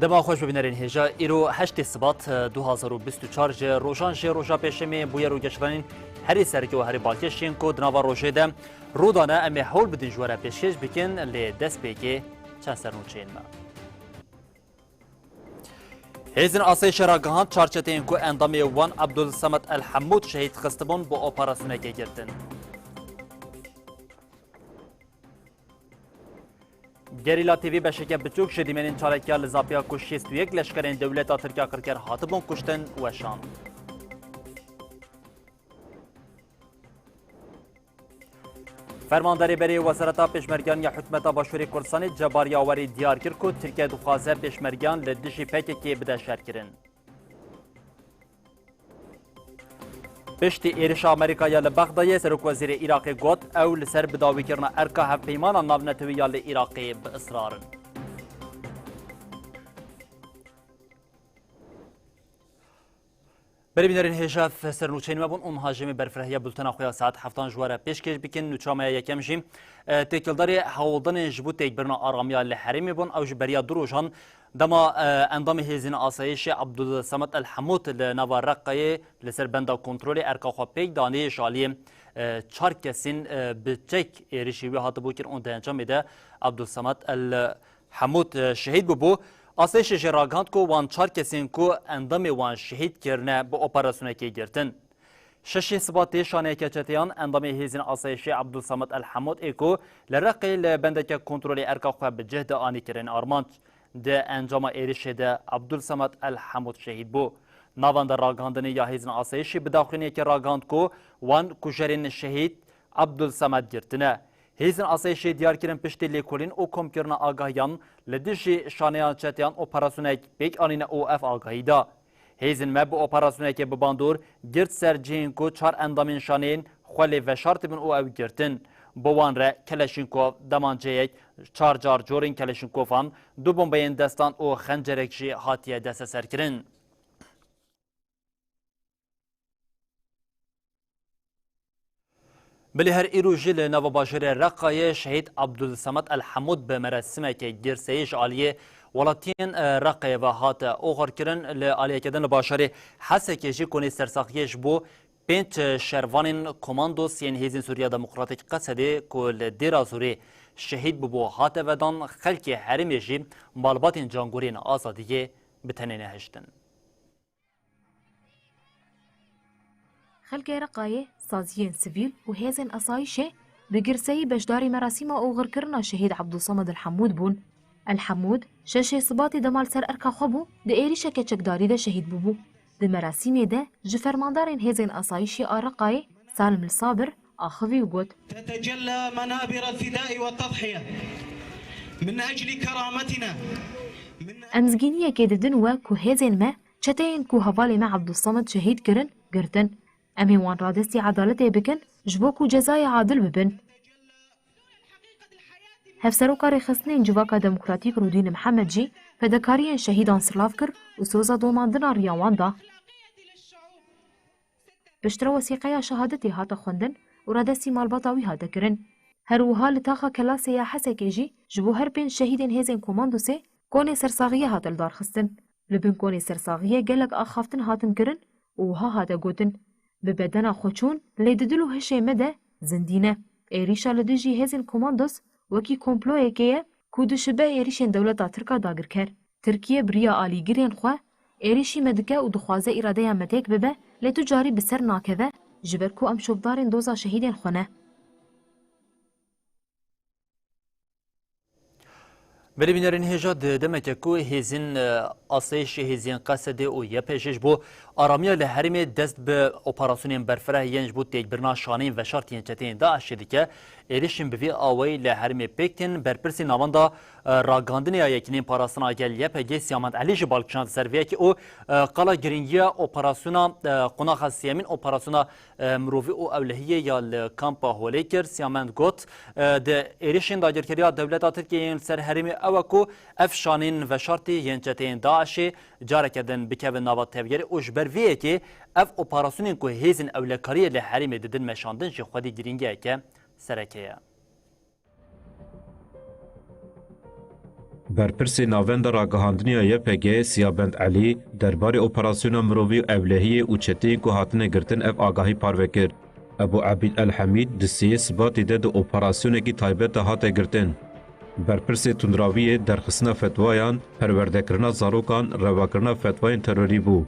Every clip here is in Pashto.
دما خوش ببینرین هجا ایرو 8 سبات 2024 روزان روزا پیشمی بویر رو گشتن هری سرکی و هری بالکشین کو دنوا روزه ده رودانه امی حول بدین جواره پیشکش بکن لی دست پیکی چه سرنوچین ما هیزن آسایش را گهاند چارچتین کو اندامی وان عبدالصمد الحمود شهید خستبون با اپراسیونه که گرتن گریلا تیوی بشکه بچوک شدیمین چارکیا لزاپیا کو 61 لشکرین دولت ترکیه کرکر هاتبون کشتن و شان فرمانداری بری وزارت پیشمرگان یا حکومت باشوری کردستان جباری آوری دیار کرد که ترکیه دخوازه پیشمرگان لدشی پکی که بده شر کرن. پشتی ایرش آمریکا یا لبغداد سرک وزیر عراق گوت او لسر بداوی کرنا ارکا هف پیمان ناو نتوی یا لعراقی به اصرارن. بربینرین هجاف سرنوچین مبون مهاجم برفرهیه بلتنا خویا ساعت 7 جواره پیشکش بکن نوچامه یکم جیم تکلداری حولدن جبوت تکبرنا آرامیا لحرمی بون او جبریا دروجان دما اندام هزین آسایش عبدالصمد الحمود لنوار رقای لسر بندا کنترل ارکا خوا پیک دانه شالی چار کسین بچک ایریشیوی هاتو بو کر اون ده انجام ده عبدالصمد الحمود شهید بو آسایش جراغاند کو وان چار کسین کو اندام وان شهید کرنه با اپراسیونه که گرتن. شش سبات شانه کچتیان اندام هیزین آسایش عبدالصمد الحمود ایکو لرقی لبندک کنترل ارکا خوا به جهد آنی کرن آرمانچ ده انجام ایریش ده عبدالصمد الحمود شهید بو. ناوان در راگاندنی یا هیزین آسایشی بداخلینی که راگاند کو وان کجرین شهید عبدالصمد گرتنه. هیزن آسایش دیار کردن پشتی لیکولین او کم کردن آگاهیان لدیجی شانیان چتیان اپراسیونه بیک آنین او اف آگاهی دا. هیزن مب اپراسیونه که بباندور گرد سر جین کو چار اندامین شانین خوالی و شرط بین او او گرتن. بوان را کلشینکوف دمانجه یک چار جار جورین کلشینکوفان دو بمبین دستان او خنجرک جی هاتیه دست سر کرن. بلی هر ایروژیل نو باجر رقای شهید عبدالصمد الحمود به مراسم که گرسیش عالیه ولاتین رقای و هات اوغر کرن لعالیه کدن باشر حس کشی کنی سرساخیش بو پنج شروان کماندوس یعنی هیزین سوریا دموکراتیک قصده کل دیرازوری شهید بو هات ودان خلک حرمیجی مالبات جانگورین آزادیه بتنین هشتن. خلق رقایه سازیین سیویل و هیزن اسایشه بگرسایی بجداری مراسم اوغر کرنا شهید عبدالصمد الحمود بون. الحمود شش صبات دمال سر ارکا خوبو ده ایریشه که چکداری ده شهید بو. ده مراسم ده جفرماندارین هیزن اسایشی آرقایه سالم الصابر آخوی و گود تتجلى منابر الفداء والتضحية من أجل كرامتنا امزگینیه که ددن و که هیزن ما چتین که حوالی ما عبدالصمد شهید کرن گرتن امی وان را دستی عدالت بکن جبوکو جزای عادل ببن. هفسروکار خستنین جواکا دموکراتیک رودین محمد جی فدکارین شهیدان سلاف کر و سوزا دوماندنا ریاوان دا. بشتر وسیقه شهادتی هاتا خوندن و را دستی مالباتاوی هاتا کرن. هر وها لتاخا کلاس یا حسکه جی جبو هر بین شهیدین هیزین کماندوسه کونی سرساغیه هاتا لدار خستن. لبن کونی سرساغیه گلک آخافتن هاتن کرن و وها هاتا گوتن. به بدن خوچون لیددلو هشه مده زندینه. ایریشا لدجی هزین کماندوس وکی کمپلوه که کودشبه ایریشن دولتا ترکا داگر کر. ترکیه بریا آلیگیرین خواه ایریشی مدکه و دخوازه اراده متک ببه لیتو جاری بسر ناکوه جبرکو ام شبدارین دوزا شهیدین خونه. بری بینرین هجا دمکه کو هزین آسایش هزین قصده و یه پیشش بو آرامیا لحرم دست به اپراسیون برفره ینج بو تکبرنا شانین و شرطین چتین داعش که ایریشن بوی آوی لحرم پیکتین برپرسی نواندا راگاندنی یکنین پاراسنا گل یه پیگی سیامند علیج بالکشان سرویه که او قلا گرینگی اپراسیونا قناخ سیامین اپراسیونا مروفی او اولهیه یا لکامپا هولیکر سیامند گوت ده ایریشن داگرکریا دولتا ترکیه سر حرمی اوکو افشانین و شرطی ینچتین داعش جاره کردن بکوین نوات تبگری اوش برویه که اف اپراسیونین که هیزن اولکاری لحرم ددن مشاندن جی خودی گرینگیه که سرکیه. برپرسی ناوند راگهاندنیا YPG سیابند علی درباره اپراسیون مروی اولهی و چتین که هاتنه گرتن اف آگاهی پاروکر. ابو عبید الحمید دسیه سباتی ده ده اپراسیون کی تایبت هاته گرتن. برپرسی تندراوی درخصنا فتوایان پرورده کرنا زاروکان روا کرنا فتوایان تروری بو.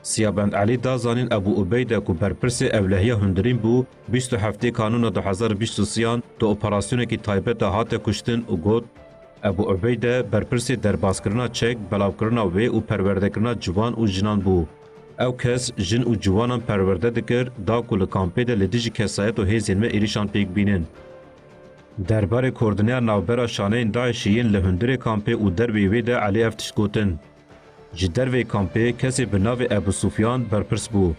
سیابند علی دازانین ابو عبیده که برپرسی اولهی هندرین بو 27 کانون 2023 دو اپراسیون کی تایبت هاته کشتن و گوت ابو عبیده برپرسی درباز کرنا چک بلاو کرنا وی و پرورده کرنا جوان و جنان بو. او کس جن و جوانان پرورده دکر دا کل کامپی ده لدیج کسایت و هیزین و ایریشان پیک بینن. درباره کردنیا نوبرا شانین داعشیین لهندر کامپی و دربی وی ده علی افتش گوتن. جدر وی کامپی کسی به ناو ابو سفیان برپرس بو.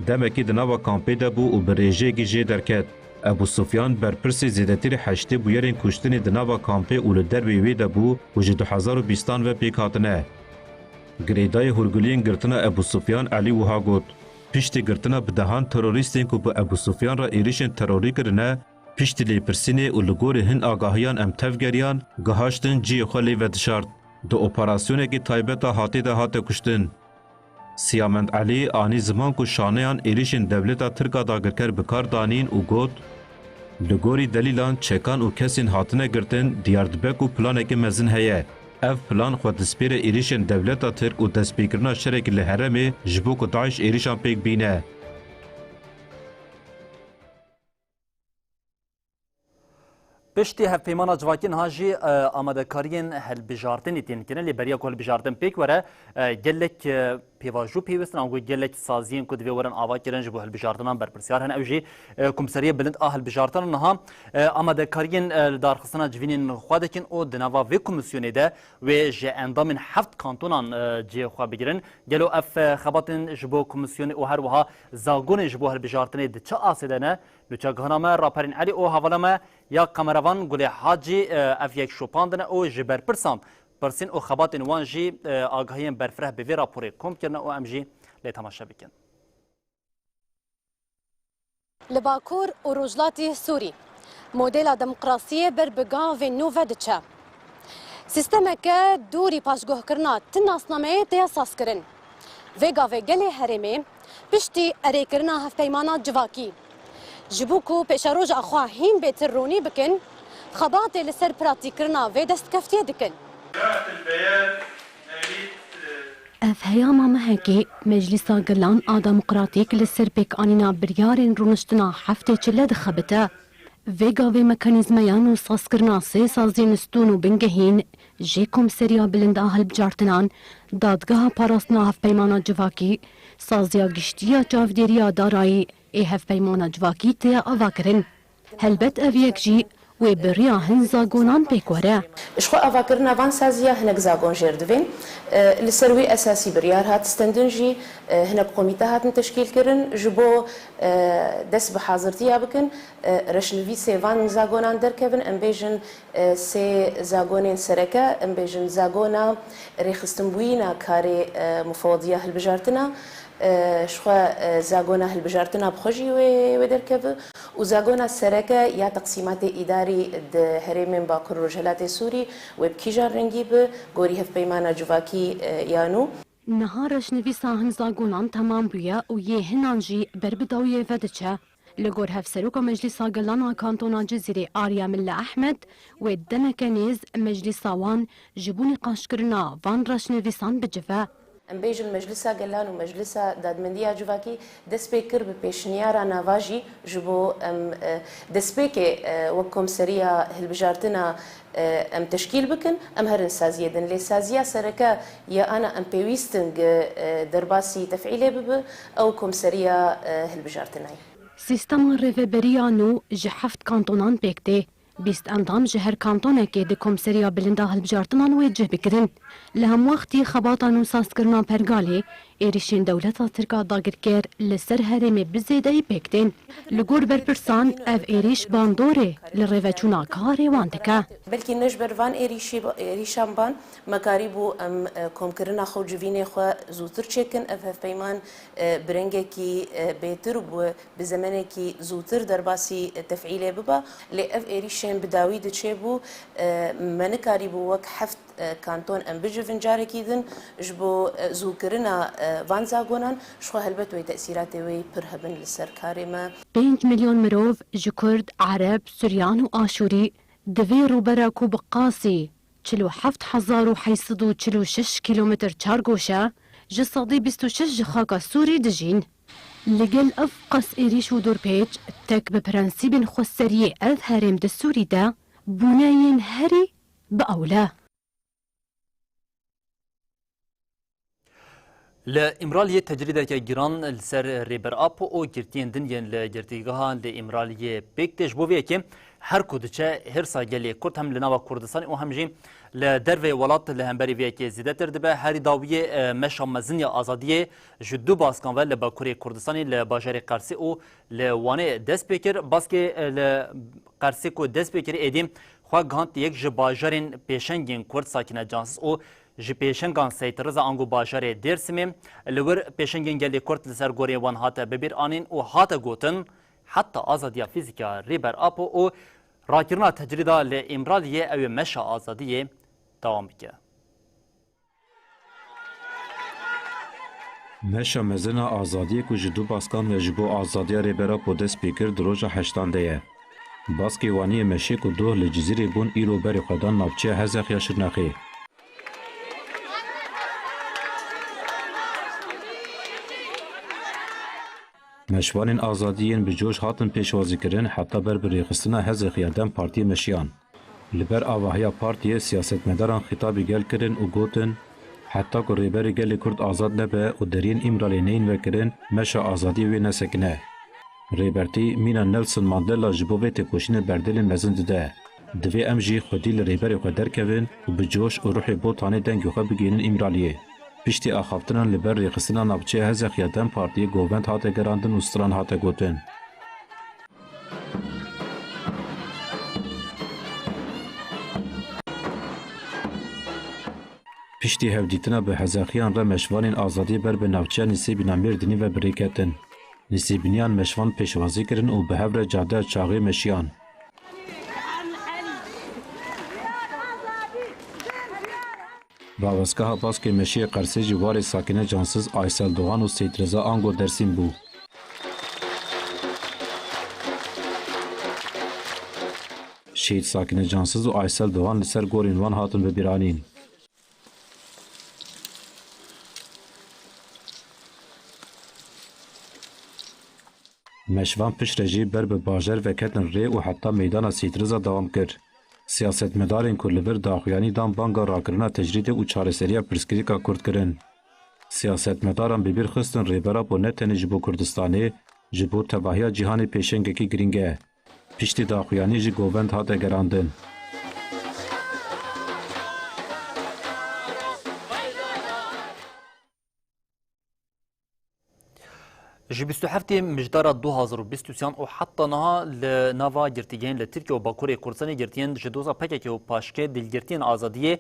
دمکی ده ناو کامپی ده بو و بریجه گی جه درکت. ابو سفیان برپرسی زیدتیر حشتی بویرین کشتنی ده ناو کامپی و لدربی وی ده بو و جه 2020 و پیک هاتنه. گریدای هرگولین گرتنا ابو سفیان علی وها گوت. پشتی گرتنا بدهان تروریستین که با ابو سفیان را ایریشن تروری کرنه پشتی لیپرسینه و لگوری هن آگاهیان ام تفگریان گهاشتن جی خلی و دشارد. دو اپراسیونه که تایبتا هاتی ده هاته کشتن. سیامند علی آنی زمان که شانهان ایریشن دولتا ترکا داگرکر بکار دانین و گوت لگوری دلیلان چکان و کسین هاتنه گرتن دیاردبک و پلانه که مزن هیه. اف پلان خود دسپیر ایریشن دولتا ترک و دسپیکرنا شرک لحرمه جبو که داعش ایریشان پیک بینه. پشتی هفپیمانا جواکین هاجی آماده کارین هلبجاردنی تین کنه لی بریا که هلبجاردن پیک وره گلک پیواجو پیوستن آنگو گلک سازین که دوی ورن آوا کرن جبو هلبجاردنان برپرسیار هن اوجی کمسریه بلند هلبجاردن نها آماده کارین دارخستنا جوینین خوادکین او دنوا وی کمیسیونی ده و جه اندامین 7 کانتونان جه خواه بگیرن گلو اف خباتن جبو کمیسیونی او هر وها زاگون جبو هلبجاردنی ده چه آسیده نه لچه گهنامه راپرین علی او حوالامه یا کامروان گل حاجی اف یک شوپاندن او جبر پرسان پرسین او خباتن وان جی آگاهیم برفره به وی راپوری کم کرنه او ام جی لی تماشا بکن. لباکور و روجلاتی سوری مدل دموکراسی بربگان و نوو دچه سیستم که دوری پاشگاه کرنا تناسنامه تیاساس کرن وگا و گلی هرمه پشتی اری کرنا هفپیمانا جواکی جبوکو پیشاروج اخواه هین بیتر رونی بکن خبات لسر پراتی کرنا و دست کفتیه دکن اف هیاما مهکی مجلسا گلان دموکراتیک لسر پیک آنینا بریارین رونشتنا هفته چله دخبته ویگا و مکانیزمیان و ساسکرنا سه سازین استون و بنگهین جی کمسریا بلنده هلبجارتنان دادگاه پاراستنا هفپیمانا جواکی سازیا گشتیا چافدیریا دارایی ای هفپیمانا جواکی تیا آوا کرن هلبت اویک جی و بریا هن زاگونان پیکوره اشخو آوا کرنا وان سازیا هنک زاگون جردوین لسروی اساسی بریار هات استندنجی هنک قومیته هاتن تشکیل کرن جبو دست بحاضرتیا بکن رشنوی سیوان زاگونان درکبن ام بیجن سی زاگونین سرکه ام بیجن زاگونا ریخستنبوینا کاری مفوضیه هلبجارتنا شخوا زاگونا هلبجارتنا بخوجی و درکبه و زاگونا سرکه یا تقسیمات اداری ده هرمین باکر رجالات سوری و بکیجار رنگی به گوری هف پیمانا جواکی یانو نهارش نویسا هن زاگونان تمام بویا و یه هنانجی بربداویه ودچه لگور هف سروکا مجلسا گلانا کانتونا جزیره آریا ملا احمد و دمکنیز مجلسا وان جبونی قاشکرنا وان رش نویسان بجفه ام بیجن مجلسا گلان و مجلسا دادمندیا جواکی دست پیکر به پیشنیارا نواجی جبو ام دست پیک وکم سریا هلبجارتنا ام تشکیل بکن ام هرن سازیه دن لی سازیه سرکه یا انا ام پیویستنگ درباسی تفعیله بب او کم سریا هلبجارتنای سیستم ریوبریانو جحفت کانتونان پیکته بیست اندام جهر کانتونه که ده کمسریا بلنده هلبجارتنان ویجه بکرن لهم وقتی خباتانو ساس کرنا پرگالی êrişên dewleta Tirka dagirker li ser herêmê bi zêdeyî pêk tên. Li gor berpirsan ev êrîş bandorê li rêveçûna karê wan dike. بلکې نجبر وان ایریشان بان مکاری بو ام کومکرنا خو جوینه خو زوتر چکن اف پیمان برنگه کی بهتر بو به زمانه کی زوتر در باسی تفعیل ببا ل اف ایریشان بداوی د چه بو منکاری بو وک حفت کانتون ام بجوین جاره کیدن جبو زوکرنا وان زاگونان شو هلبت وی تاثیرات وی پرهبن لسر کارما 5 مليون مرov ji Kurd, Arab, Suryan û Aşûrî divê rûbera ku bi qasî 47,846 kilometr çargoşe ji sedî 26 ji xaka Sûrî dijîn. Li gel ev qas êrîş û dorpêç tek bi prensîbên xweseriyê ev herêm di Sûrî de bûneyên herî bi ewle. لإمرالية تجريدك جيران لسر ريبر أبو أو جرتين دنيا لجرتيجها لإمرالية بيك تجبوفيكي هر كودشة هر ساجلي كرت هم لناوا كردستان أو همجي لدرفي ولات لهمبري فيكي زيادة تردبه هاري داوية مشا مزنية آزادية جدو باسكان ول لباكوري كردستاني لباجاري قرسي أو لواني دست بيكر باسكي لقرسي كو دست بيكر إديم خواه غانت يك جباجارين بيشنگين كرد ساكنة جانسس أو ji pêşengan seytiriza angu bajarê Dêrsimê li wir pêşengên gelê Kurd li ser gorê wan hate bibîranîn û hate gotin heta azadiya fîzîka rêber apo û rakirina tecrîda li Îmraliyê ew ê meşa azadiyê dewam bike. Meşa mezina azadiyê ku ji du baskan ve ji bo azadiya rêbera ku dest pê kir di roja heştandê ye. Baskê waniyê meşê ku doh li Cizîrê bûn îro berê xwe dan navçeya Hezexiya Şirnexê. Meşvanên azadiyên bi coş hatin pêşwazîkirin heta ber bi rêxistina Hezexiya Dem Partiyê Meşiyan. Li ber avahiya partiyê siyasetmedaran xîtabê gel kirin û gotin heta ku rêberê gelê Kurd azad nebe û deriyên Îmralê neyên vekirin meşa azadiyê wê nesekine. Rêbertî mîna Nelson Mandela ji bo vê têkoşînê berdêlên mezin dide. Divê em jî xwedî li rêberê xwe derkevin û bi coş û ruhê botanê dengê xwe bigihînin Îmraliyê. Piştî axaftinan li ber rêxistina navçeya Hezexiya Dem Partiyê govend hate gerandin û stran hate gotin. Piştî hevdîtina bi Hezexiyan re meşvanên azadî ber bi navçeya Nîsêbîna Mêrdînî ve birê ketin. Nîsêbîniyan meşvan pêşwazî kirin û bi hev re cadeya çaxê meşiyan. Ravezgeha baskê meşiyê Qersê jî warê sakîne cansız Aysel Doğan û Seytreza Ango Dersîn bû. Şehîd sakîne cansız û Aysel Doğan li ser gorên wan hatin bibîranîn. Meşvan piştre jî ber bi bajar ve ketin rê û heta meydana Seytreza dewam kir. Siyasetmedarên ku li vir daxuyanî dan banga rakirina tecrîdê û çareseriya pirsgirêka Kurd kirin. Siyasetmedaran bibîr xistin rêbera bo ne tenê ji bo Kurdistanê ji bo tevahiya cîhanê pêşengekî giring e. Piştî daxuyanî jî govend hate gerandin. ji 27 mijdara 2023 û heta niha li nava girtîgehên li Tirkiye û Bakurê Kurdistanê girtiyên ji doza pekekê û paşkê dilgirtiyên azadiyê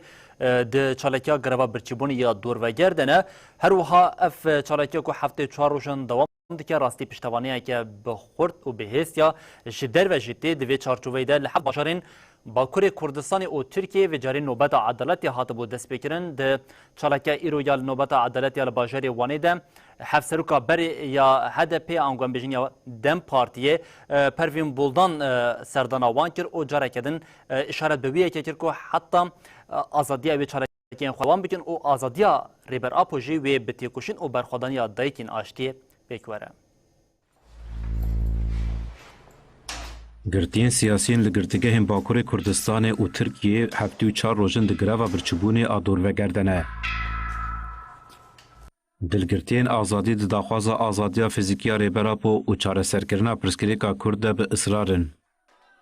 di çalakiya greva birçîbûnê ya dorveger de ne her wiha ev çalakiya ku heftê çar rojan dewam dike rastî piştevaniyeke bi xurt û bi hêstiya ji derve jî tê di vê çarçoveyê de li hev bajarên Bakurê Kurdistanê û Tirkiye vê carî nobeta edaletê hatibû destpêkirin di çalakiya îro ya li nobeta edaletê li bajarê Wanê de hevseroka berê ya HDP an gumbêjin ya Dem Partiyê Pervîn Buldan serdana wan kir û careke din îşaret bi wî yekê kir ku heta azadiya wê çalakiyên xwe wan bikin û azadiya rêber apo jî wê bi têkoşîn û berxwedaniya dayîkên aştiyê pêk were. Girtiyên siyasiyên li girtîgehên Bakurê Kurdistanê û Tirkiyê heftê û çar rojin di greva birçîbûnê a dorveger de ne. Dilgirtiyên azadî di daxwaza azadiya fîzîkiya rêberapo û çareserkirina pirsgirêka Kurd de bi îsrarin.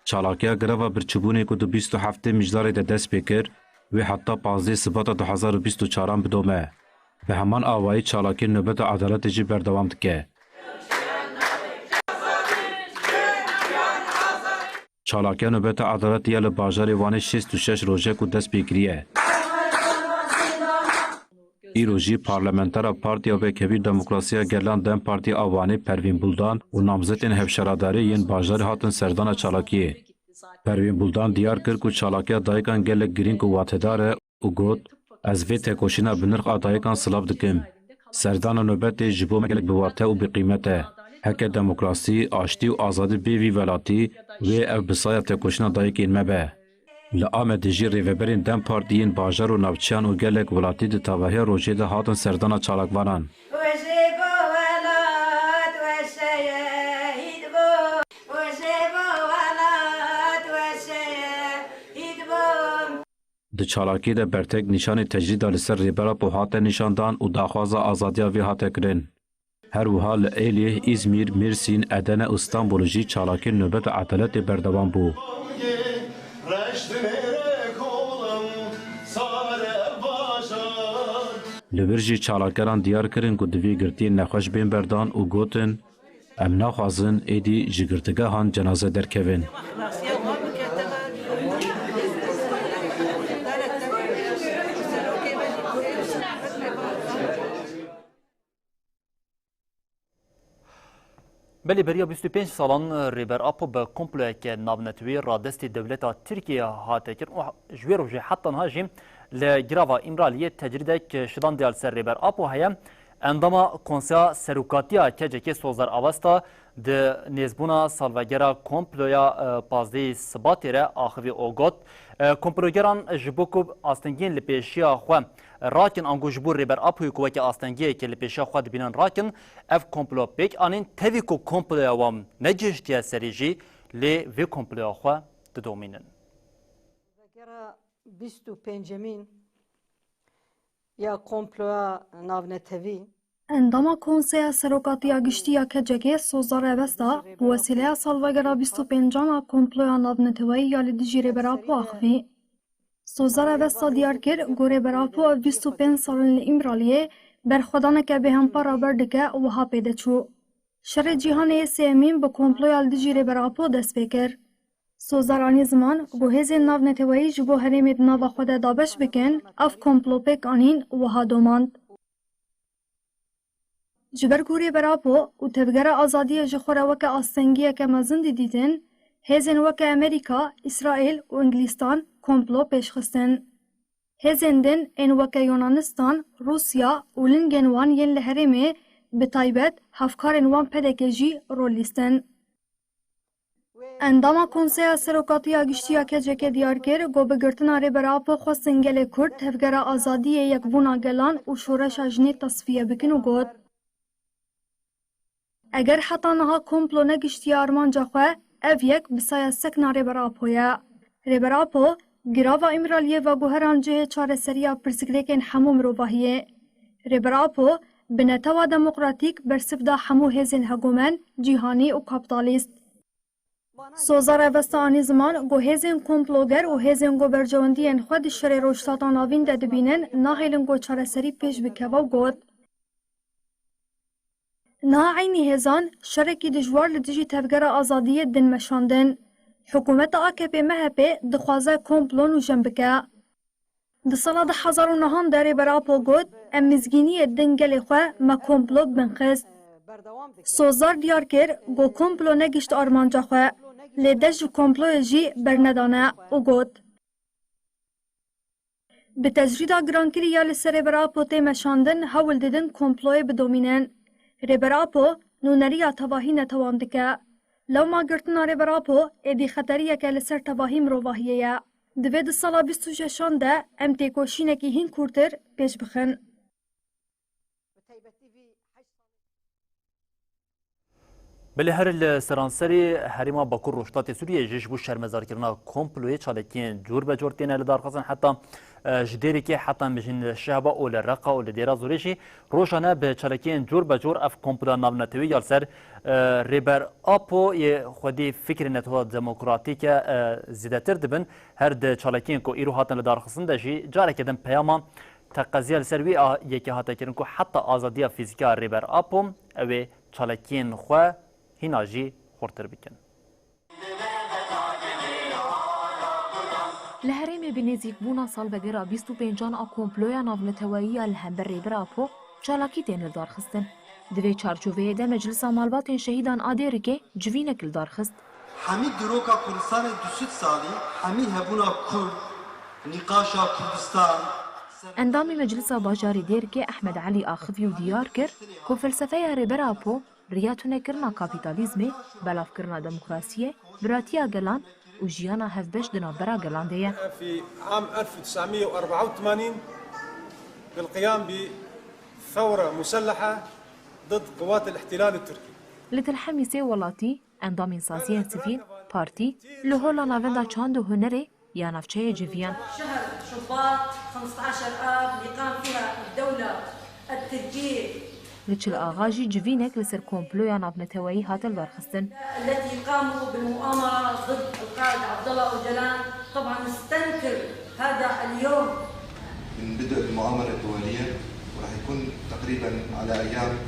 Çalakiya greva birçîbûnê ku di 27 mijdarê de dest pê kir, wê heta 15 Sibata 2024 bidome. به همان آوایی چالاکی نوبت عدالت جی بردوام دکه. چالاکی نوبت عدالت یا لباجار وان 66 روزه کو دست بگیریه. ای روزی پارلمانتر پارتی و کبیر دموکراسی گرلان دم پارتی آوانی پروین بولدان و نامزدین هفشراداری این باجار هاتن سردان چالاکیه. پروین بولدان دیار کرد که چالاکی دایکان گل گرین کو واتداره و گوت از وی تکوشینا بنرخ آدایکان سلاب دکم. سردان نوبت جبو مگلک بواته و بقیمته. حق دموکراسی، آشتی و آزادی بیوی ولاتی و او بسایه تکوشینا دایکین مبه. لآم دیجی ریوبرین دم پارتیین باجر و نوچیان و گلک ولاتی ده تاوهی روچه ده هاتن سردان چالاکوانان. د چالاکی ده برتک نشان تجرید لسر ریبرا پو هاته نشاندان و داخواز آزادیا وی هاته کرن. هر وها لئیلیه، ازمیر، مرسین، ادنه، استانبول جی چالاکی نوبت عدالت بردوان بو. لبرجی چالاکران دیار کرن که دوی گرتی نخوش بین بردان و گوتن ام نخوازن ایدی جگرتگه هان جنازه درکوین. بله بریا 25 سالان ریبر آپو به کمپلوی که نابنتوی رادستی دولت ترکیه هاته کرد و جویر و جه حتی نهاجیم لگراوا امرالیه تجریده که شدان دیال سر ریبر آپو هیم انداما کنسیا سروکاتیا که جکی سوزار آوستا ده نیزبونا سالوگرا کمپلویا پازده سباتی را آخوی اوگوت کمپلوگران جبوکوب آستنگین لپیشیا خواه راکن انگو جبور ریبر آپوی که وکی آستنگیه که لپیشیا خواه دبینن راکن اف کمپلو پیک آنین تاوی کو کمپلویا وام نجشتیا سریجی لی وی کمپلویا خواه ددومینن 25 یا کمپلویا ناونتوی انداما کنسیا سروکاتیا گشتیا که جگه سوزار اوستا بوسیله سالوگرا 25 کمپلویا ناونتوی یا لدیجی ریبر آپو آخوی سوزار اوستا دیار کر گوره براپو 25 سالن امرالیه برخودانه که به هم پارا بردکه و ها پیده چو. شر جیهانه سیمین به کمپلوی الدیجیره براپو دست بکر. سوزارانی زمان گوهز ناو نتوایی جبو هریمید ناو خود دابش بکن اف کمپلو پک آنین و ها دوماند. جبر گوره براپو و تبگر آزادی جخوره وک آستنگیه که مزند دیدن هزین وک امریکا، اسرائیل و انگلیستان کمپلو پیش خستن. هزندن این وکه یونانستان، روسیا و لنگنوان ین لحرمه به تایبت هفکارن وان پدکجی رولیستن. انداما کنسیا سروکاتیا گشتیا که جکه دیار کر گو بگرتن آره براپو خواستنگل کرد تفگر آزادی یک بونا گلان و شورش اجنی تصفیه بکن و گود. اگر حتی نها کمپلو نگشتیا ارمان جاخوه او یک بسای سکن آره براپویا. ریبراپو گراوا امرالیه و گوهران جه چار سریا پرسکریکن همو مروباهیه. ریبراپو بنتوا دموکراتیک برسفدا همو هزین هگومن جیهانی و کابتالیست. سوزار اوستانی زمان گو هزین کمپلوگر و هزین گو برجواندین خود شر روشتاتان آوین ده دبینن ناهیلن گو چار سری پیش بکوا و گود. نا عینی هزان شرکی دجوار لدیجی تفگر آزادی دن مشاندن. حکومت AKP MHP دخوازه کمپلون و جنبکه. ده سالا 2009 داره براپو گود امزگینی دنگل خواه ما کمپلو بنخست. سوزار دیار کر گو کمپلو نگشت آرمانجا خواه لیدش کمپلو جی برندانه و گود. به تجریده گرانکری یا لسر براپو تیمشاندن حول دیدن کمپلوی بدومینن. ریبراپو نونریا تواهی نتواندکه. لو ما گرتن آره براپو ایدی خطریه که لسر تواهی مروواهیه یا. دوید سالا 26 ده ام تیکوشینه که هین کورتر پیش بخن. بله هر السرانسری حریما باکور روشتات سوریه جیش بو شرمزار کرنا کمپلوی چالکین جور به جور تینه لدار خزن حتی جدیری که حتی مجین شهبا اول رقا اول دیرا زوریشی روشانه به چالکین جور به جور اف کمپلا نابنتوی یال سر ریبر آپو یه خودی فکر نتوها دموکراتیک زیده تر دبن هر ده چالکین که ایرو حتی لدار خزن ده جی جاره کدن پیاما تقضیه لسروی یکی هاته کرن که حتی آزادی فیزیکا ریبر آپوم اوه چالکین خواه هیناجی خورتر بکن. لهرم بنزیک بونا سالوگرا 25 آ کمپلویا ناونتوایی الهمبر ریبر آپو چالاکی تین دار خستن. دوی چارچوبه ده مجلس مالبات شهیدان آدیری که جوینک دار خست. حمید دروکا کردستان 200 سالی حمید هبونا کرد نقاشا کردستان اندامی مجلس باجاری دیر که احمد علی آخفی و دیار کر که فلسفه ریبر آپو ریاتونه کرنا کاپیتالیزم بلاف کرنا دموکراسیه براتیا گلان و جیانا هفبش دنابرا گلان دیه. في عام 1984 بالقيام بثورة مسلحة ضد قوات الاحتلال التركي. لتلحميسي ولاتي اندامين سازيين سيفيل بارتي لهولا نافندا چاند و هنري يا نفچه جيفيان. شهر شباط 15 آب اللي قام فيها الدولة التركية لچل آغاجي جوینک لسر كومبلويا نافنتوایی هاتل دارخستن. التي قاموا بالمؤامرة ضد القائد عبد الله أوجلان. طبعا نستنكر هذا اليوم. من بدء المؤامرة الدولية وراح يكون تقريبا على أيام.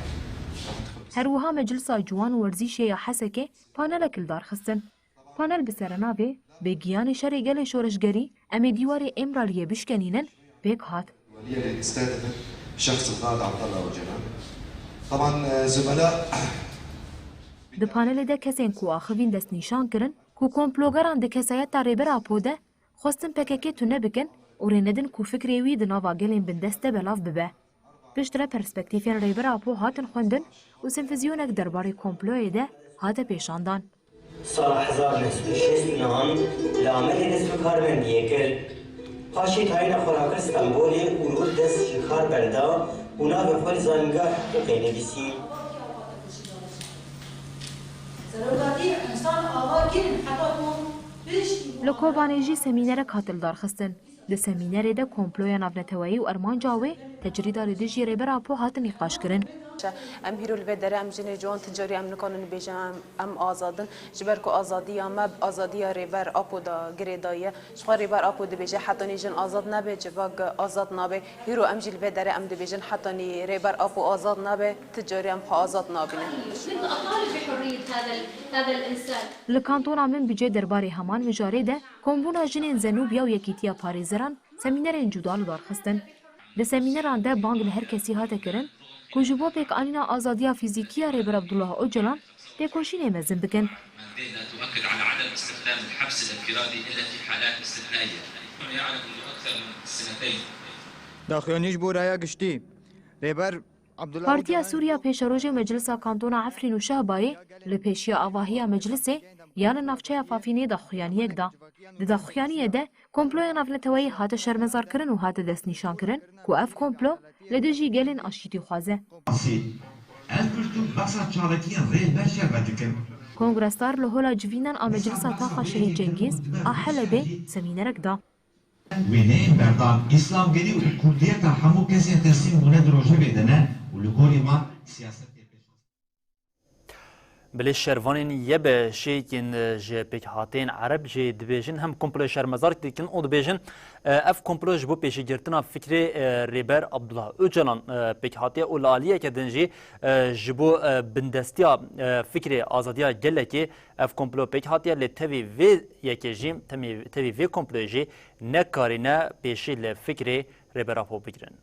هروها مجلس جوان ورزيشي يا حسكه پانل کل دارخستن. پانل بسرناوه بگیان شرگل شورشگری امی دیوار امرالیه بشکنینن بیک هات. الدولية اللي تستهدف شخص القائد عبد الله أوجلان. طبعا زملاء د پانل ده کسین کو آخوین دست نشان کرن کو کمپلوگران ده کسایت تا ریبر آپوده خواستن پککه تو نبکن و رندن کو فکریوی ده ناوا گلین بندسته بلاف ببه. پشتره پرسپکتیفین ریبر آپو هاتن خوندن و سنفزیونک درباره کمپلوی ده هات پیشاندان. سال 1960 لعمل نسب کارمندیه کرد. پاشی تاین خوراک استانبولی ورود دست شکار بردا اونا به خود زنگاه حقوقی نویسی. لکوبانیجی سمینر کاتل دارخستن. ده سمینر ده کمپلویا نافنتوایی و ارمان جاوه تجریدار دجی ریبر آپو هات نقاش کرن. ام هیرو البدره ام جنی جوان تجاری ام نکانن بیجام ام آزادن جبر کو آزادی ام آزادی ریبر آپو دا گریدایه شخوار ریبر آپو ده بیجه حتی نیجن آزاد نبه جواگ آزاد نبه هیرو ام جیل بدره ام ده بیجن حتی نی ریبر آپو آزاد نبه تجاری ام خو آزاد نبینه. أطالب بحرية هذا الإنسان. لکانتونا من بیجه درباره همان مجاره ده کمبونا جنین زنوبیا و یکیتیا پاریزران سمینرین جدال دارخستن. ده سمینران ده بانگ لهر کسی هاته کرن که جبو پیک آنینا آزادیا فیزیکیا ریبر عبدالله اوجلان پیکوشین مزن بکن. تؤكد على عدم استخدام الحبس الانفرادي إلا في حالات استثنائية. يعلم منذ أكثر من سنتين. داخلونيش بورايا قشتي ريبر پارتیا سوریا پیشروج مجلس کانتونا عفرین و شهبایی لپیشیا آواهی مجلس یان نافچه فافینی داخویانی یک دا. داخویانی ده کمپلوی نافنتوایی هات شرمزار کرن و هات دست نشان کرن کو اف کمپلو لدجی گلین آشیتی خوازه. کنگرستار لهولا جوینان آ مجلس تاخا شهید جنگیز آحلبه سمینرک دا. وینه بردان اسلام گری و کردیت همو کسی ترسیم بونه دروژه بدنه و لگوری ما سیاست بلی شروانین یه به شیکین جه پیک هاتین عرب جه دبیجن هم کمپلو شرمزار دیکن او دبیجن اف کمپلو جبو پیشی گرتنا فکر ریبر عبدالله اوجلان پیک هاتی اولالیه که دنجی جبو بندستیا فکر آزادیا گله که اف کمپلو پیک هاتی لی تاوی وی یکی جیم تاوی وی کمپلو جی نکارینه پیشی لفکر ریبر آپو بگیرن.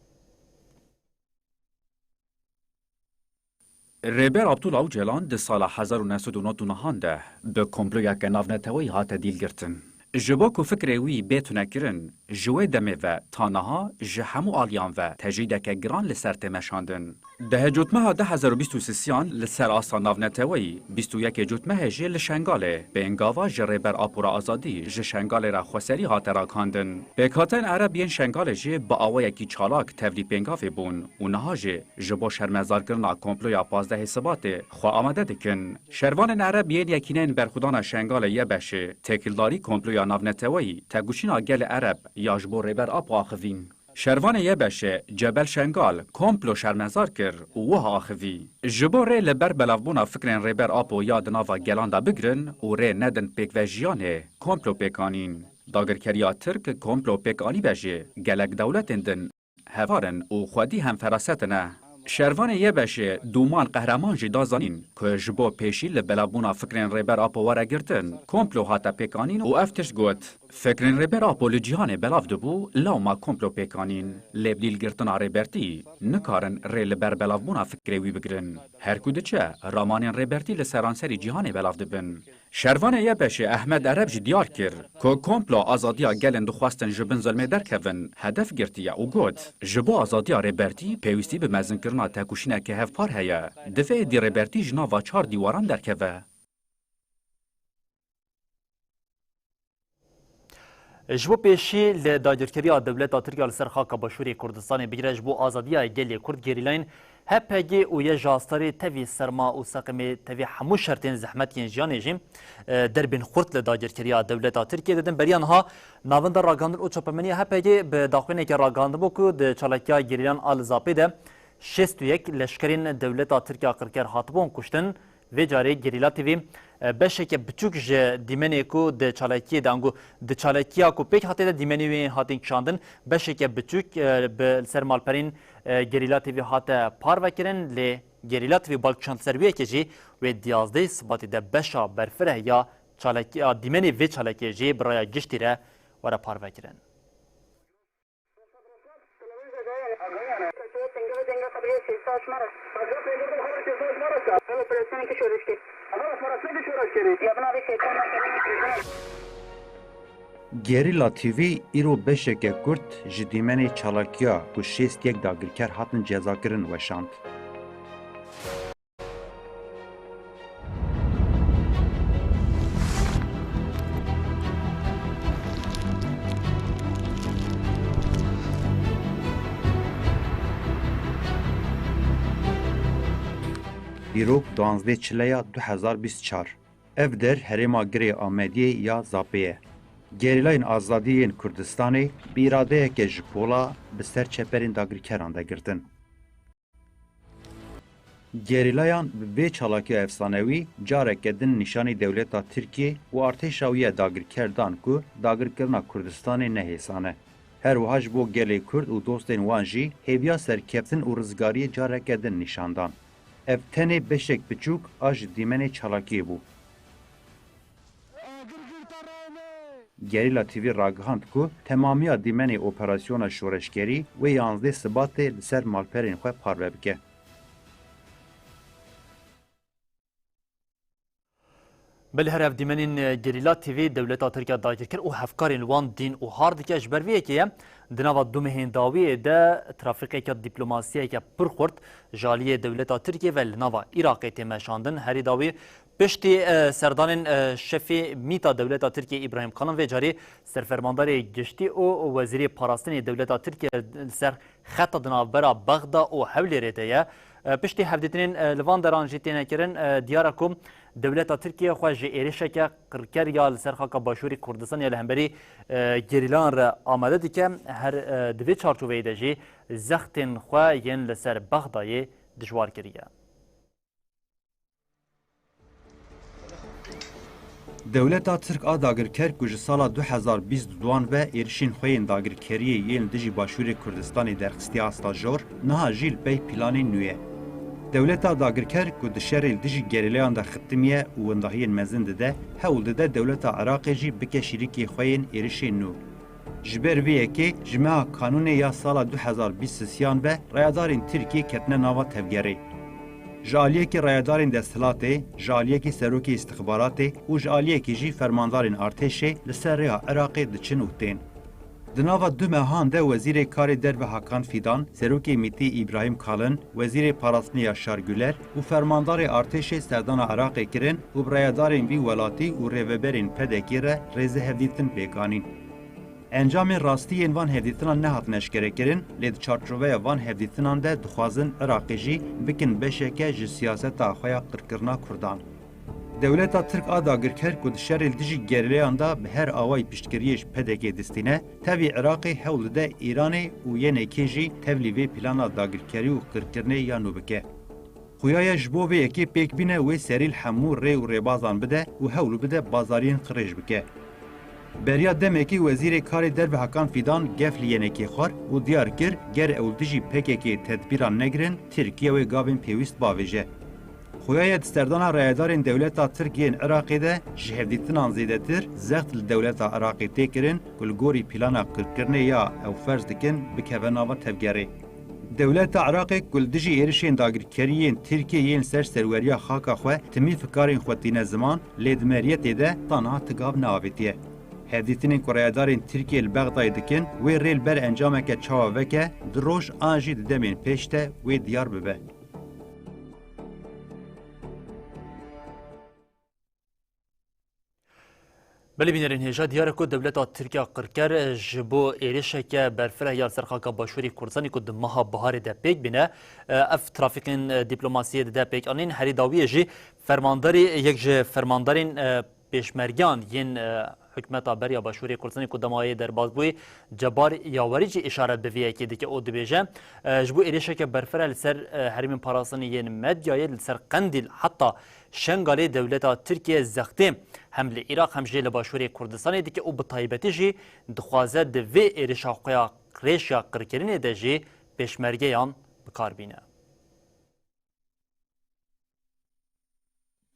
ریبر عبدالله اوجلان ده سال 1999 ده کمپلویا که نافنتوایی هات دیل گرتن. جبا کو فکر وی بیتونه کرن جوه دمه و تانها جهمو آلیان و تجیده که گران لسر تمشاندن. ده جوتمه 2023 لسر آسان نافنتوایی 21 جوتمه جه لشنگاله به انگاوا جریبر آپورا آزادی جه شنگاله را خوصری هات را کاندن. بکاتن عربین شنگاله جه با آوه یکی چالاک تولی پنگافه بون و نها جه جبا شرمزار کرنا کمپلویا 15 حسابات خواه آمده دکن. شروان عربین یکینین برخودان شنگاله یه بشه تکلداری کمپلویا نافنتوایی تگوشینا گل عرب یا جبو ریبر آپو آخوین. شروان یه بشه جبل شنگال کمپلو شرمزار کر و وها آخوی. جبو ری لبر بلافبونا فکرین ریبر آپو یاد ناوا گلان دا بگرن و ری ندن پیک و جیانه کمپلو پیکانین. داگرکریا ترک کمپلو پیکانی بشه گلک دولت اندن هفارن و خودی هم فراستنه. شروان یه بشه دومان قهرمان جی دازانین که جبو پیشی لبلابونا فکرین ریبر آپو واره گرتن کمپلو هاتا پیکانین و افتش گوت فکرین ریبر آپو لجیان بلاف دبو لاو ما کمپلو پیکانین لبلیل گرتن ریبرتی نکارن ری لبر بلافبونا فکری وی بگرن هر کود چه رامانین ریبرتی لسرانسری جیهان بلاف دبن شروان یه بشه احمد عرب جی دیار کر که کمپلو آزادیا گلن دخواستن جبن ظلمه در کون هدف گرتیا و گوت جبو آزادیا ریبرتی پیوستی به مزن کرنا تاکوشینه که هفپار هیا دفعه دی ریبرتی جنا و 4 دیواران در کبه. جبو پیشی لداگیرکری دولت ترکیه لسر خاک باشوری کردستان بگیره جبو آزادی گلی کرد گریلاین هپگی و یه جاستاری تاوی سرما و سقمی تاوی همو شرطین زحمت ینجیان جیم در بین خورد لداگیرکری دولت ترکیه دادن بریانها ناوند راگاندن او چوپمنی هپگی به داخلینه که راگاندن بو که ده چالاکیا گریلان آل زاپی ده 61 لشکرین دولت ترکیه قرکر هاتبون کشتن و جاری گریلا تیوی بشه که بچوک ج دیمنی کو د چالاکی دانگو د چالاکیا کو پیک هاته دیمنی وی هاتین کشاندن بشه که بچوک به سرمالپرین گریلا تیوی هاته پار وکرن ل گریلا تیوی بالکشاند سرویه که جی و 11 سباتی د بشا برفره یا چالاکی دیمنی و چالاکی جی برای گشتیره ورا پار وکرن گریلا تیوی ایرو بشک کرد جدیمن چالاکیا کو 61 داگرکر هاتن جزا کرن وشاند. ایرو 12 چلیا 2024 ev der herêma girê Amediyê ya Zapêye. Gerîlayên azadiyên Kurdistanê bi îradeyeke ji pola bi ser çeperên dagirkeran de girtin. Gerîlayan bi vê çalakiya efsanewî careke din nîşanî dewleta Tirkiye û artêşa wî ye dagirker dan ku dagirkirina Kurdistanê nehêsane. Her wiha ji bo gelê Kurd û dostên wan jî hêviya serkeftin û rizgariyê careke din nîşandan. Ev tenê beşek biçûk a ji dîmenê çalakiyê bû. Gerîla TV ragihand ku temamiya dîmenê operasyona şoreşgerî wê 11 Sibatê li ser malperên xwe parve bike. بالهرف دیمنین گریلا تیوی دولت ترکیه داگیرکر و هفکارین وان دین و هارد که اجبرویه که دنوا دو مهنداویه ده ترافیقه که دیپلوماسیه که پرخورد جالیه دولت ترکیه و لنوا عراقی تیمشاندن هری داوی پشتی سردان شفی میتا دولت ترکیه ابراهیم خانم و جاری سرفرماندار گشتی و وزیر پاراستن دولت ترکیه سر خط دنابرا بغدا و حول ریده پشتی هفدیترین لوان دران جیتینه کرن دیارکم دولت ترکیه خواهج ایرشه که قرکر یا لسرخاک باشوری کردستان یا لهمبری گریلان را آمده دی که هر دوی چارچوبه دجی زختین خواه ین لسر بغدای دجوار کریه. دولتا ترک آ داگرکر کج سالا 2022 و ایرشین خوین داگرکریه یین دجی باشوری کردستانی درخستی استاجور نها جیل بی پلانی نویه. دولتا داگرکر کو د شهر دجی گریلیان در ختمیه و اندهین مزند ده هول ده دولتا عراق جی بک شریکی خوین ایرشین نو جبر وی کی جمع قانون یا سال 2023 به رایدارین ترکی کتنه ناوا تفگری جالیه کی رایدارین دستلاته جالیه کی سروکی استخباراته و جالیه کی جی فرماندارین ارتشه لسر عراق دچن اوتین دناوا دو مهان ده وزیر کار در و حکان فیدان، سروکی میتی ابراهیم کالن، وزیر پاراستنی شارگولر و فرماندار ارتش سردان عراق کرن و برایدارین وی ولاتی و ریوبرین پدکیره ریزه هفدیتن پیکانین. انجام راستی وان هفدیتنان نهات نشکره کرن، لید چارچوبه وان هفدیتنان ده دخوازن عراقی جی بکن بشکه جی سیاست آخویا قرکرنا کردان. دولتا ترک آداگرکر کد شر دجی گریلیان دا به هر آوای پشتگریش پدگی دستینه تاوی عراقی حول ده ایرانی و یه نکیجی تاولی وی پلانا داگرکری و قرکرنه یا نوبکه. خویای جبو وی اکی پیک بینه وی سریل حمو ری و ریبازان بده و حول بده بازارین قرش بکه. بریا دمکی وزیر کار در به حکان فیدان گف لینکی خور و دیار کر گر اولدجی پککی تدبیران نگرن ترکیه و گاوین پیوست باویجه. خویایت سردان رایدارین دولتا ترکیه عراقی ده جهدیتنان زیده تر زخت دولتا عراقی تکرن کلگوری پیلانا کرکرنه یا او فرض دکن بکواناوا تفگره. دولت عراق گلدجی ایرشین داگرکریین ترکیه سر سروریا خاکا خو تمی فکارین خوتین زمان لیدمریت ده تنها تگاب ناویتیه. هدیتین کورایدارین ترکیه البغدای دکن و ریل بر انجام که چاوکه دروش آنجی دمین پیشته و دیار ببه. بله بینرین هجا دیاره که دولت ترکیه قرکر جبو ایریشه که برفره یا سرخاکا باشوری کردستانی که دمها بهار ده پیک بینه اف ترافیکین دیپلوماسی ده پیک آنین هری داویه جی فرمانداری یک جه فرماندارین پیشمرگان ین حکمت بریا باشوری کردستانی که دمایی در بازبوی جبار یاوری جی اشارت بویه که دیگه او دبیجه جبو ایریشه که برفره لسر حریم پاراسانی ین مدیای لسر قندیل حتی شنگالی دولت ترکیه زخته حمله عراق همجه لباشوری کردستان دیگه او بطایبتی جی دخوازه دوی ایرشا خویا قریشیا قرکرین ده جی پیشمرگه یان بکار بینه.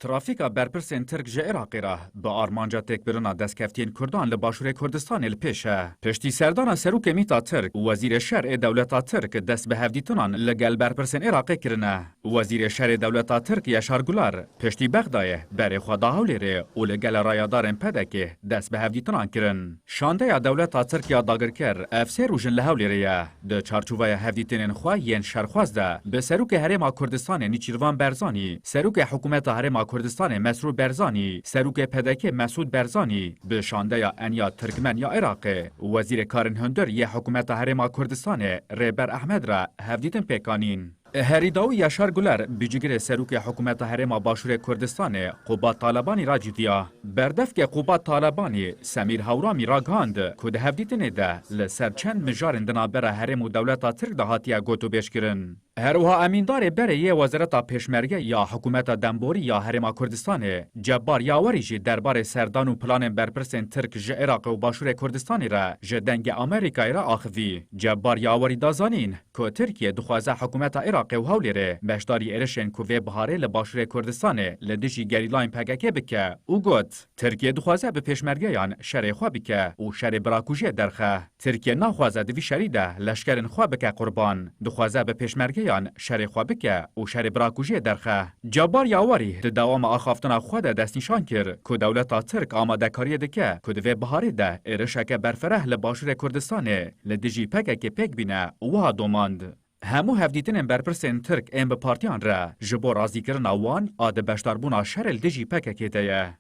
ترافیکا برپرسین ترک جه عراقی را با آرمانجا تکبرنا دستکفتین کردان لباشور کردستان الپیشه. پشتی سردان سروک میتا ترک وزیر شرع دولتا ترک دست به هفدیتونان لگل برپرسین عراقی کرنه. وزیر شرع دولتا ترک یشار گولار پشتی بغدایه بری خدا هولیره و لگل رایادارن پدکه دست به هفدیتونان کرن. شانده یا دولتا ترک یا داگرکر افسر روژن لهولیره ده چارچوبای هفدیتونن خواه ین شرخوازده به سروک حرم کردستان نیچیروان برزانی سروک حکومت حرم کردستان مسرور برزانی سروک پدکه مسعود برزانی به شانده یا انیا ترکمن یا عراق وزیر کارن هندر یه حکومت حرم کردستان ریبر احمد را هفدیتن پیکانین هریداوی یشار گولر بیجگر سروک حکومت حرم باشور کردستان قوبات طالبانی را جدیا بردف که قوبات طالبانی سمیر هورامی را گاند که ده هفدیتن ده لسر چند مجارن دنابر حرم و دولت ترک دهاتیا گوتو بیش کرن هروها امیندار بره یه وزارت پیشمرگه یا حکومت دنبوری یا حرم کردستان جبار یاوری جی دربار سردان و پلان برپرسین ترک ج عراق و باشور کردستانی را ج دنگ آمریکای را آخوی جبار یاوری دازانین که ترکیه دخوازه حکومت عراق و هولیره بشداری ارشن کوی بهاره لباشور کردستان لدجی گریلاین پگکه بکه او گوت ترکیه دخوازه به پیشمرگه یان شر خو بکه او شر براکوژه درخه ترکیه نخوازه دوی شریده لشکرن خو بکه قربان دخوازه به پیشمرگه یان شر خو بکه او شر براکوژه درخه جبار یاوری د دوام اخافتن خود دست نشان کر که دولت ترک آماده کاری دکه که دوی بهاره ده ارشک برفره لباشور کردستان لدجی پگکه پک بینه او دوماند همو هفدیتن برپرسین ترک ام به پارتیان را جبو رازی کرن اوان آد بشداربونا شرل دجی پکه ده.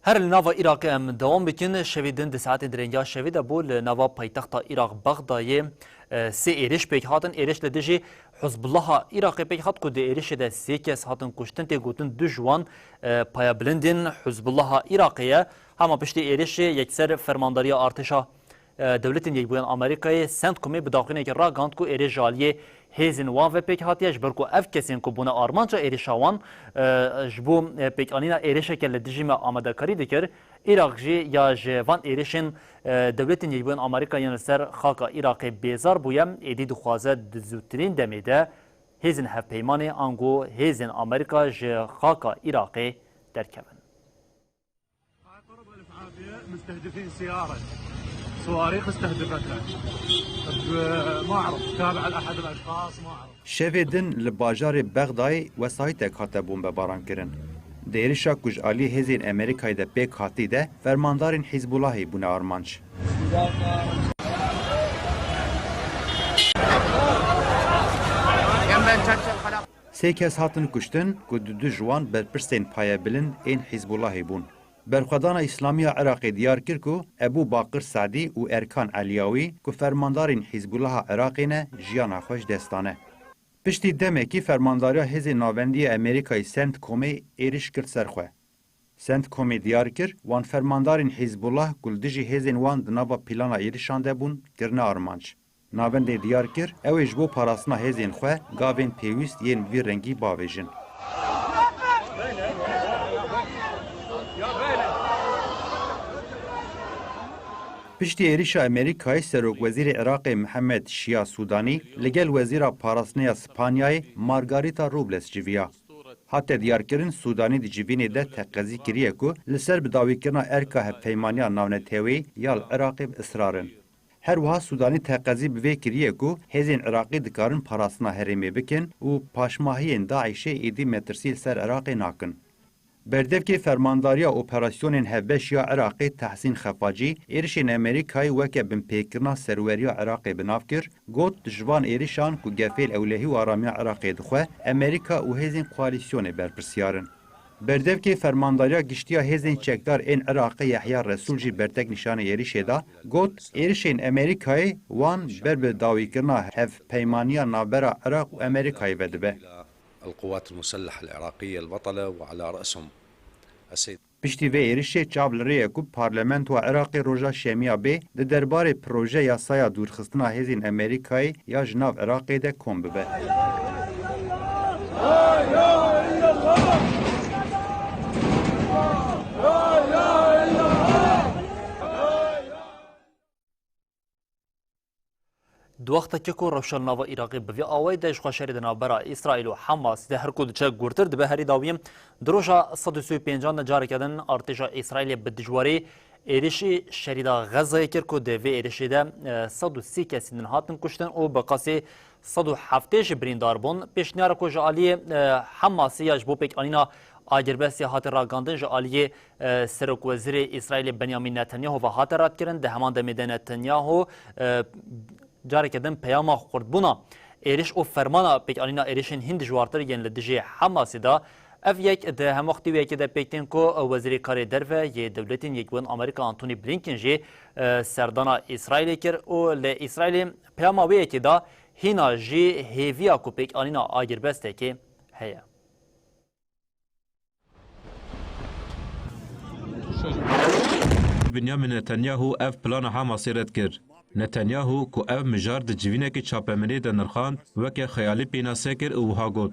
هر نوا عراق ام دوام بکن شویدن ده ساعت درنگا شوید بول نوا پایتخت عراق بغدای سه ایرش پیک هاتن ایرش لدجی حزب الله عراق پیک هات که ده ایرش ده سه کس هاتن کشتن تی گوتن دو جوان پایا بلندین حزب الله عراقیه هما پشتی ایرش یکسر فرمانداری ارتشا دولتین یک بویان آمریکای سنت کمی بداخلینه که را گاند کو ایرش جالیه هیزن وان و پیک هاتیش برکو اف کسین کو بونه آرمانجا ایرشاوان جبو پیک آنینا ایرشه که لدیجیم آماده کاری دکر عراق جی یا جوان ایرشن دولتین یک بویان آمریکا یعنی سر خاکا عراق بیزار بویم ایدی دخوازه دزوترین دمیده هیزن هف پیمانه آنگو هیزن آمریکا جه خاکا عراق درکبن مستهدفين سيارة صواريخ استهدفتها ما اعرف تابع لاحد الاشخاص ما اعرف شویدن لباجار بغدای وسایت کاتبون به باران کرن دیرشا کج علی هزین امریکای ده پیک هاتی ده فرماندارین حزب اللهی بونه آرمانچ سه کس هاتن کشتن که دو جوان برپرسین پایه بلند این حزب اللهی بون برخوادان اسلامی عراقی دیار کرد که ابو باقر سعدی و ارکان علیاوی که فرماندارین حزب الله عراقی نه جیان خوش دستانه. پشتی دمه که فرمانداری حزب ناوندی امریکای سنت کومی ایرش کرد سرخواه. سنت کومی دیار کرد وان فرماندارین حزب الله گلدجی حزب وان دنابا پیلانا ایرشانده بون گرنه آرمانچ. ناونده دیار کرد اویش بو پاراسنا حزب خواه گاوین پیوست ین وی رنگی باویجن. پشتی ایریشا امریکای سروک وزیر عراق محمد شیا سودانی لگل وزیر پاراسنیا سپانیای مارگاریتا روبلس جویا. حتی دیارکرین سودانی دی جوینی ده تقضی کریه که لسر بداوی کرنا ارکا هفپیمانیا ناونتیوی یال عراقی اصرارن. هر وها سودانی تقضی بوی کریه که هزین عراقی دکارن پاراسنا هرمی بکن و پاشماهین داعشه ایدی مترسیل سر عراقی ناکن. بردفکی فرمانداریا اپراسیونین هفبشیا عراقی تحسین خفاجی ایرشین امریکای وکه بمپیکرنا سروریا عراقی بناف کر گوت جوان ایرشان کو گفیل اولهی و آرامیا عراقی دخواه امریکا و هزین قوالیسیون برپرسیارن. بردفکی فرمانداریا گشتیا هزین چکدار این عراقی یحیی رسول جی برتک نشان ایرشه دا گوت ایرشین امریکای وان برب داوی کرنا هف پیمانیا نابرا عراق و امریکای ودبه. القوات المسلحة العراقية البطلة وعلى رأسهم السيد پشتی و ایرشه چابلریه کو پارلمنت و عراقی روژا شیمیا بی ده درباره پروژه یاسایا دورخستنا هزین امریکای یا جناو عراقی ده کم ببه. دو وقت که کو روشن نوا عراقی بوی آوای دش خوشری دنا برا اسرائیل و حماس ده هر کود چه گورتر ده هری داویم دروشا 135 نجار کردن ارتجا اسرائیل به دجواری ایرشی شریدا غزه کر کو ده و ایرشی ده 130 کسی دن هاتن کشتن او بقاسی 170 بریندار بون پیشنیار کو جالی حماسی یا جبو پک انینا آجربسی هات راگاندن جالی سرک وزیر اسرائیل بنیامین نتانیاهو و هات رات کردن ده همان دمیده نتانیاهو جاری کردن پیام خردبونا ایرش او فرمانا پیک آنینا ایرشین هند جوارتر ین لدجی حماسی دا اف یک ده هم وقتی وی که ده پیکتن کو وزیر کار درو ی دولتین یک ون آمریکا آنتونی بلینکن جی سردانا اسرائیل کر او ل اسرائیل پیام وی که دا هینا جی هیویا کو پیک آنینا آگربسته که هيا بنیامین نتانیاهو اف پلان حماسی رد کرد. نتانیاهو کو اف مجار د جوینه کی چاپمنی د نرخان وکه خیالی پینا سکر او ها گوت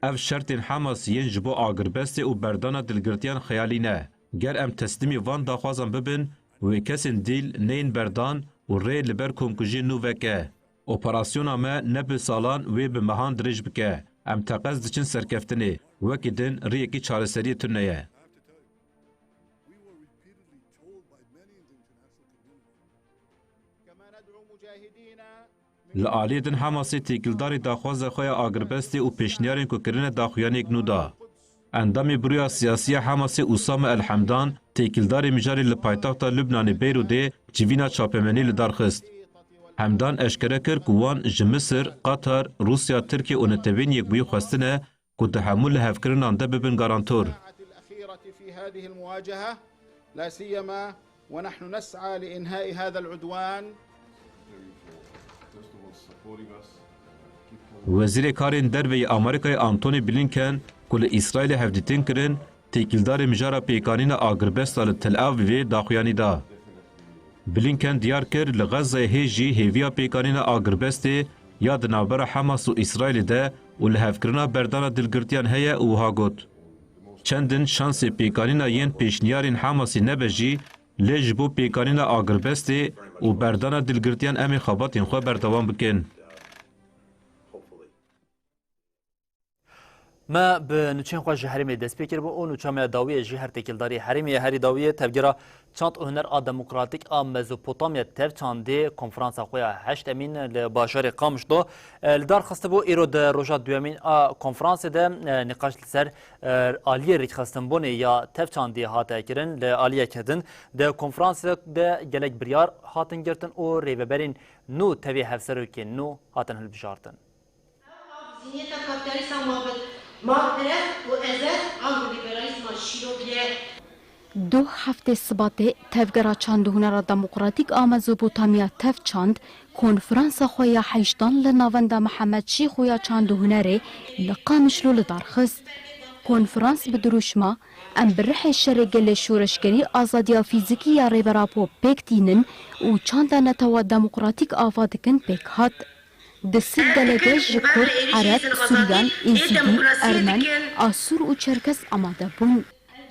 اف شرط حماس ین جبو آگربست او بردانا دلگرتیان خیالی نه گر ام تسلیمی وان داخوازم ببن و کسین دیل نین بردان و ری لبر کنکوژی نو وکه اپراسیونا ما نب سالان و به مهان درج بکه ام تقصد چن سرکفتنی وکی دن ری کی چارەسەری ترنیه لعالی دن حماسی تیکلداری داخواز خواه آگربستی و پیشنیارین که کرن داخویانی اگنو دا. اندامی برویا سیاسی حماسی اسامه الحمدان تیکلداری مجاری لپایتاخت لبنان بیرو ده جوینا چاپمنی لدارخست. همدان اشکره کر که وان جمصر، قطر، روسیا، ترکیه و نتوین یک بوی خواستنه که تحمل هفکرن آنده ببن گارانتور. لا سيما ونحن نسعى لإنهاء هذا العدوان. وزیر کارین دروی آمریکای آنتونی بلینکن کل اسرائیل هفدیتین کرن تیکلدار مجارا پیکانین آگربست ل تل آویو داخویانی دا. بلینکن دیار کر لغزه هیجی هیویا پیکانین آگربست یاد نابر حماس و اسرائیل ده و لحفکرنا بردان دلگرتیان هیا او ها گوت. چندن شانس پیکانین ین پیشنیارین حماسی نبجی لیج بو پیکانین آگربست و بردان دلگرتیان امی خواباتین خواه بردوان بکن. ما به نوچین خواه حرمی دست پیکر با اون نوچامه داویه جی هر تکلداری حرمی هری داویه تبگیره چند هنر دموکراتیک مزوپوتامیا تف چانده کنفرانس خواه هشت امین لباشار قامش دو لدار خسته بو ایرو ده روژا دوامین کنفرانس ده نقاش لسر آلیه ریک خستن بونه یا تف چانده هاته کرن لآلیه کدن ده کنفرانس ده گلک بریار هاتن گرتن و ریوبرین نو تاوی هفسرو که نو هاتن هل بجارتن دو هفته سباته تفگرا چند هنر دموکراتیک مزوپوتامیا تف چند کنفرانس خویا حیشتان لناوند محمد شی خویا چند هنره لقامشلو لدارخست کنفرانس بدروشما ام برح شرگل شورشگری آزادیا فیزیکی یا ریبراپو پیکتینن و چند نتوا دموکراتیک آفادکن پیک هات دست دلگه جکر عرب، سوریان، اینسیدی، ارمن، آسور و چرکس آماده بون.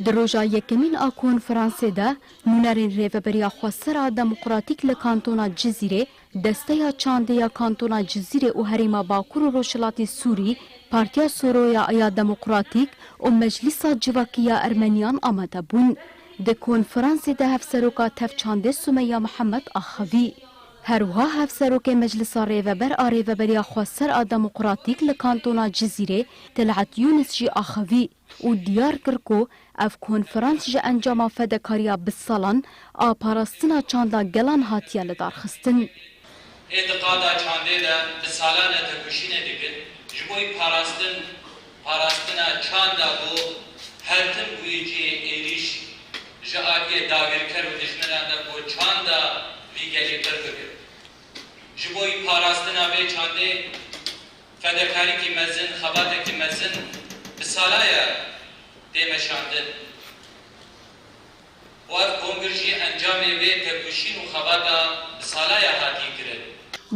دروجا یکمین آ کنفرانسی ده نونرین ریوبریا خواسترا دموکراتیک لکانتونا جزیره دسته چانده کانتونا جزیره و هریما باکور و روشلاتی سوری پارتیا سورویا ایا دموکراتیک و مجلس جواکیا ارمنیان آمده بون. ده کنفرانسی ده هفسروکا تفچانده سمیه محمد آخوی. هروها هفسروک مجلس ریوبر ریوبریا خواستر دموکراتیک لکانتونا جزیره طلعت یونس جی آخوی و دیار کرکو اف کنفرانس جه انجام فدکاریا بسالان پاراستنا چاندا گلان هاتیا لدار خستن. اعتقادا چانده ده بسالان تکوشینه دیگه جبوی پاراستنا چاندا بو هرتن بویجی ایریش جاگه داگرکر و دجمنان ده بو چاندا ویگلی برگه جبوی پاراستنا به چانده فدکاری کی مزن خبات کی مزن بسالایا دیمشاندن و کنگرژی انجام به تکوشین و خباتا بسالایا هاتی کرد.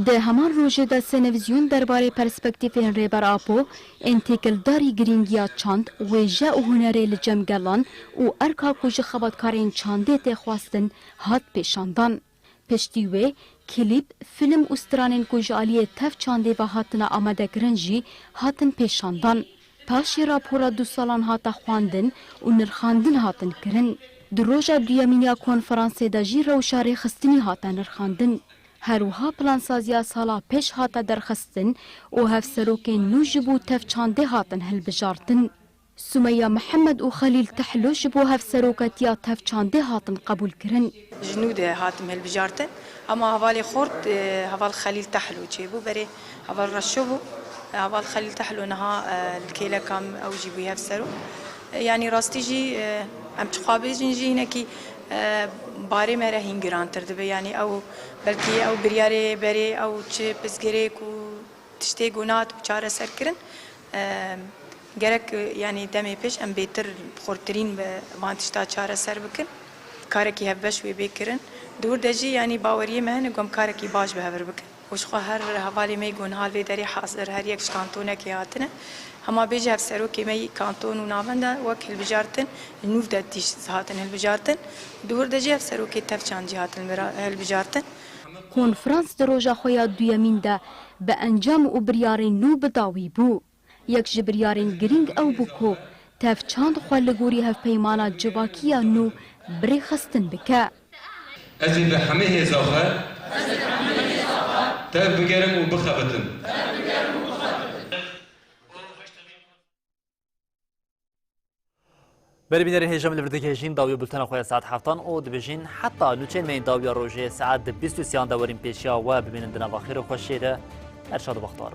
ده همان روژه ده سنویزیون درباره پرسپکتیفین ریبر آپو انتقل داری گرینگیا چاند ویجه و هنره لجمگلان و ارکا کج خباتکارین چانده تخواستن هات پیشاندان. پشتیوه کلیپ فیلم استرانین کجالیه تف چانده و هاتنا آمده گرنجی هاتن پیشاندان. پاشی راپورا 2 سالان هاتا خواندن و نرخاندن هاتن کرن. دروژا دویمینیا کنفرانسی دا جی روشاری خستنی هاتا نرخاندن. هروها پلانسازیا سالا پیش هاتا درخستن و هفسروکین نو جبو تف چانده هاتن هل بجارتن. سمیه محمد و خلیل تحلو جبو هفسروکتیا تف چانده هاتن قبول کرن. جنود هاتم هل بجارتن اما هوالي خورد هوال خليل تحلو جيبو بري هوال رشوبو هوال خليل تحلو نها الكيلة كام او جيبو يفسرو يعني راستيجي ام تخابي جنجي هناكي باري مرا هنگران تردبه يعني او بلكي او برياري بري او چه بزگريك و تشتي گونات و چاره سر کرن گرك يعني دمي پیش ام بيتر خورترين وان تشتا چاره سر بکن كاركي هبش وي بكرن دور دجي يعني باوريه مهن قوم كاركي باش بهبر بك وش خو هر حوالي ما يكون حال بدري حاضر هر يك كانتونه كياتنا هما بيجي هفسرو كيمي كانتون ونافندا وكل بجارتن النوف دتيش زهاتن البجارتن دور دجي هفسرو كي تفچان جهاتن البجارتن کنفرانس دروجا خویا دویمین ده به انجام و بریارین نو بداوی بو یک جبریارین گرینگ او بکو تف چاند خوالگوری هف پیمانا جواکیا نو بری خستن بکه ازی به همه هزاخه تف بگرم و بخبتن بری بینرین هجام لبردگی هجین داوی بلتن خواه ساعت هفتان او دبیجین حتی نوچین مین داوی روژه ساعت 23 دورین پیشیا و ببینن دنا بخیر و خوش شیره ارشاد و بختار